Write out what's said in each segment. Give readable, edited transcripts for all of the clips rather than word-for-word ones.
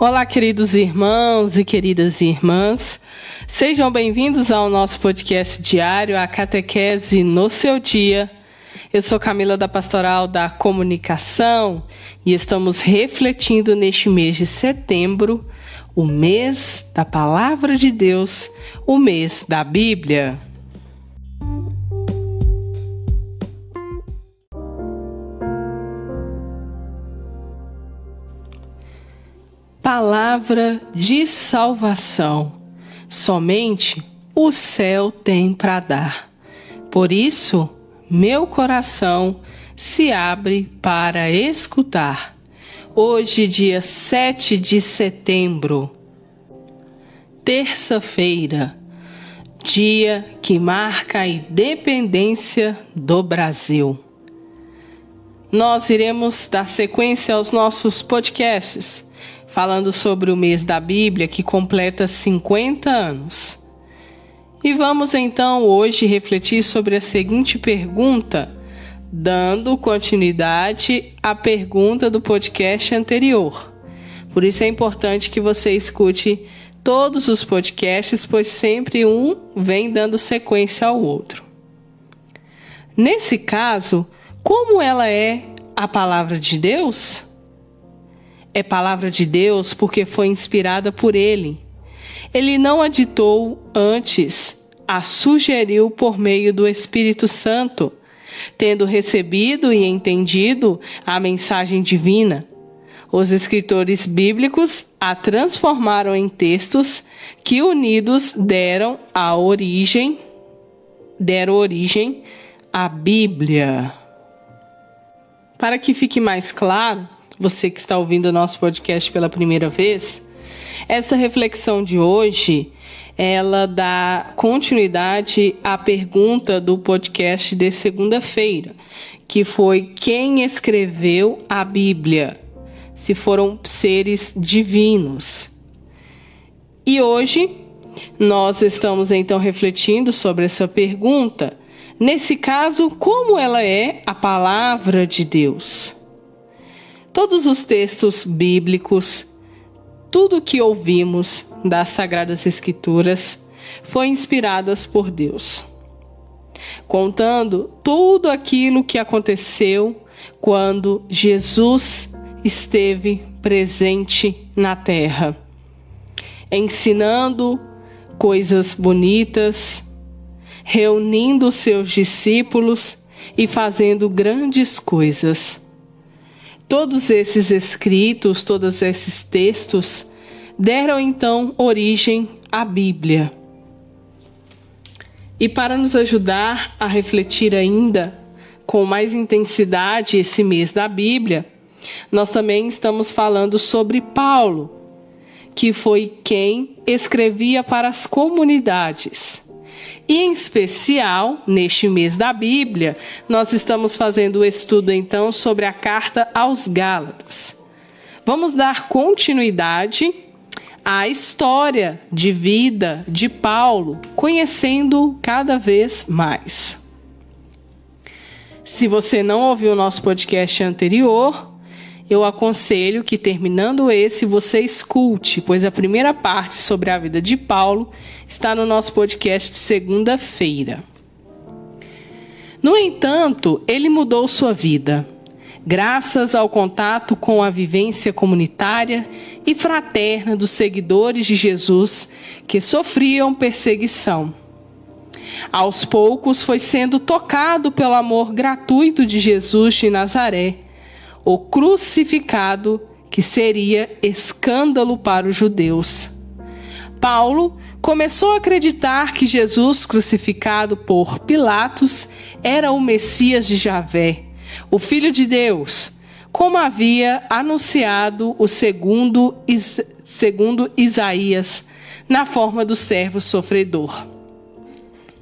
Olá, queridos irmãos e queridas irmãs, sejam bem-vindos ao nosso podcast diário, a Catequese no seu dia. Eu sou Camila da Pastoral da Comunicação e estamos refletindo neste mês de setembro, o mês da Palavra de Deus, o mês da Bíblia. Palavra de salvação, somente o céu tem para dar. Por isso, meu coração se abre para escutar. Hoje, dia 7 de setembro, terça-feira, dia que marca a independência do Brasil. Nós iremos dar sequência aos nossos podcasts, falando sobre o mês da Bíblia que completa 50 anos. E vamos então hoje refletir sobre a seguinte pergunta, dando continuidade à pergunta do podcast anterior. Por isso é importante que você escute todos os podcasts, pois sempre um vem dando sequência ao outro. Nesse caso, como ela é a palavra de Deus? É palavra de Deus porque foi inspirada por Ele. Ele não a ditou antes, a sugeriu por meio do Espírito Santo, tendo recebido e entendido a mensagem divina. Os escritores bíblicos a transformaram em textos que unidos deram origem à Bíblia. Para que fique mais claro, você que está ouvindo o nosso podcast pela primeira vez, essa reflexão de hoje, ela dá continuidade à pergunta do podcast de segunda-feira, que foi quem escreveu a Bíblia, se foram seres divinos. E hoje, nós estamos então refletindo sobre essa pergunta, nesse caso, como ela é a palavra de Deus. Todos os textos bíblicos, tudo que ouvimos das Sagradas Escrituras foi inspiradas por Deus, contando tudo aquilo que aconteceu quando Jesus esteve presente na terra, ensinando coisas bonitas, reunindo seus discípulos e fazendo grandes coisas. Todos esses escritos, todos esses textos deram então origem à Bíblia. E para nos ajudar a refletir ainda com mais intensidade esse mês da Bíblia, nós também estamos falando sobre Paulo, que foi quem escrevia para as comunidades. E em especial, neste mês da Bíblia, nós estamos fazendo o estudo então sobre a carta aos Gálatas. Vamos dar continuidade à história de vida de Paulo, conhecendo cada vez mais. Se você não ouviu o nosso podcast anterior, eu aconselho que, terminando esse, você escute, pois a primeira parte sobre a vida de Paulo está no nosso podcast de segunda-feira. No entanto, ele mudou sua vida, graças ao contato com a vivência comunitária e fraterna dos seguidores de Jesus que sofriam perseguição. Aos poucos foi sendo tocado pelo amor gratuito de Jesus de Nazaré, o crucificado, que seria escândalo para os judeus. Paulo começou a acreditar que Jesus, crucificado por Pilatos, era o Messias de Javé, o Filho de Deus, como havia anunciado o segundo Isaías, na forma do servo sofredor.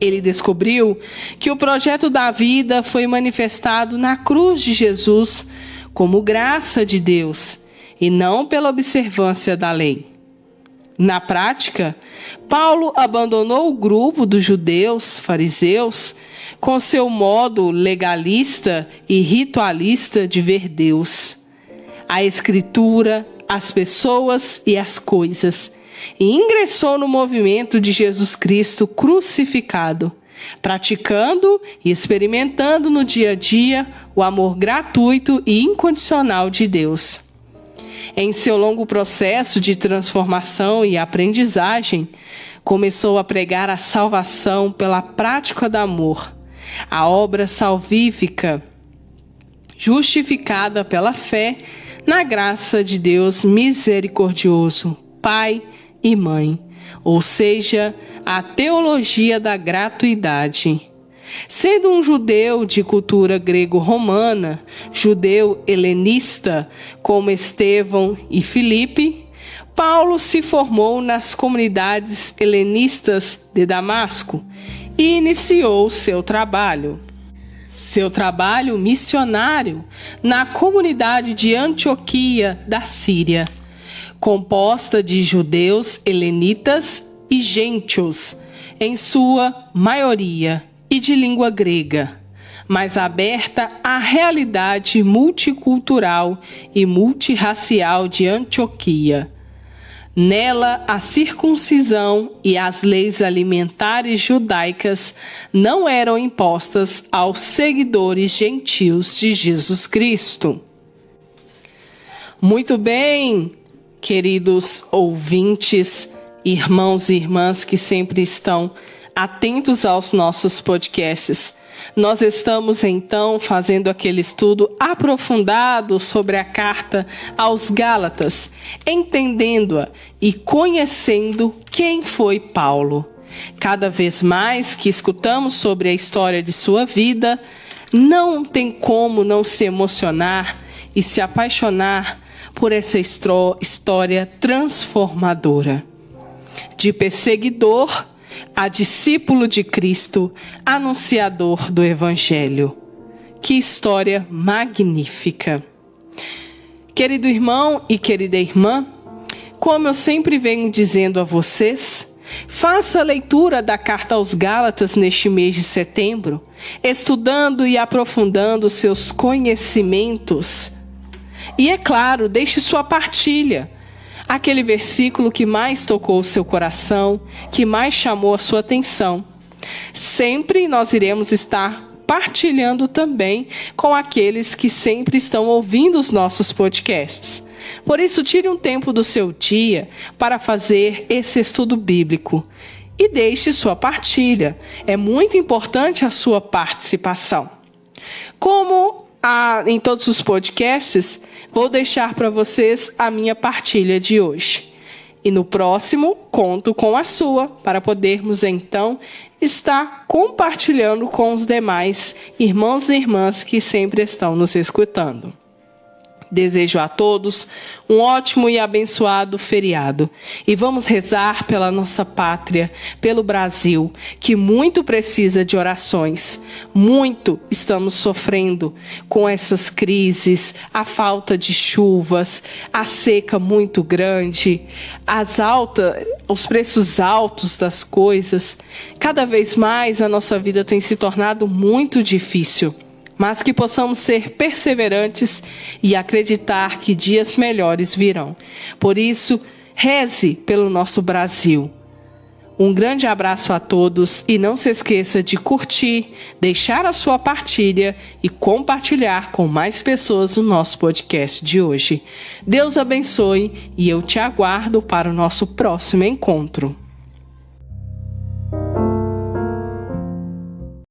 Ele descobriu que o projeto da vida foi manifestado na cruz de Jesus como graça de Deus e não pela observância da lei. Na prática, Paulo abandonou o grupo dos judeus, fariseus, com seu modo legalista e ritualista de ver Deus. A Escritura, as pessoas e as coisas e ingressou no movimento de Jesus Cristo crucificado, praticando e experimentando no dia a dia o amor gratuito e incondicional de Deus. Em seu longo processo de transformação e aprendizagem, começou a pregar a salvação pela prática do amor, a obra salvífica, justificada pela fé na graça de Deus misericordioso, Pai e Mãe, ou seja, a teologia da gratuidade. Sendo um judeu de cultura grego-romana, judeu helenista, como Estevão e Filipe, Paulo se formou nas comunidades helenistas de Damasco e iniciou seu trabalho missionário na comunidade de Antioquia da Síria, composta de judeus helenitas e gentios, em sua maioria, e de língua grega, mas aberta à realidade multicultural e multirracial de Antioquia. Nela, a circuncisão e as leis alimentares judaicas não eram impostas aos seguidores gentios de Jesus Cristo. Muito bem, queridos ouvintes, irmãos e irmãs que sempre estão atentos aos nossos podcasts. Nós estamos então fazendo aquele estudo aprofundado sobre a carta aos Gálatas, entendendo-a e conhecendo quem foi Paulo. Cada vez mais que escutamos sobre a história de sua vida, não tem como não se emocionar e se apaixonar por essa história transformadora. De perseguidor a discípulo de Cristo, anunciador do Evangelho. Que história magnífica! Querido irmão e querida irmã, como eu sempre venho dizendo a vocês, faça a leitura da carta aos Gálatas neste mês de setembro, estudando e aprofundando seus conhecimentos. E é claro, deixe sua partilha. Aquele versículo que mais tocou o seu coração, que mais chamou a sua atenção. Sempre nós iremos estar partilhando também com aqueles que sempre estão ouvindo os nossos podcasts. Por isso, tire um tempo do seu dia para fazer esse estudo bíblico e deixe sua partilha. É muito importante a sua participação. Como em todos os podcasts, vou deixar para vocês a minha partilha de hoje. E no próximo, conto com a sua, para podermos então estar compartilhando com os demais irmãos e irmãs que sempre estão nos escutando. Desejo a todos um ótimo e abençoado feriado. E vamos rezar pela nossa pátria, pelo Brasil, que muito precisa de orações. Muito estamos sofrendo com essas crises, a falta de chuvas, a seca muito grande, os preços altos das coisas. Cada vez mais a nossa vida tem se tornado muito difícil. Mas que possamos ser perseverantes e acreditar que dias melhores virão. Por isso, reze pelo nosso Brasil. Um grande abraço a todos e não se esqueça de curtir, deixar a sua partilha e compartilhar com mais pessoas o nosso podcast de hoje. Deus abençoe e eu te aguardo para o nosso próximo encontro.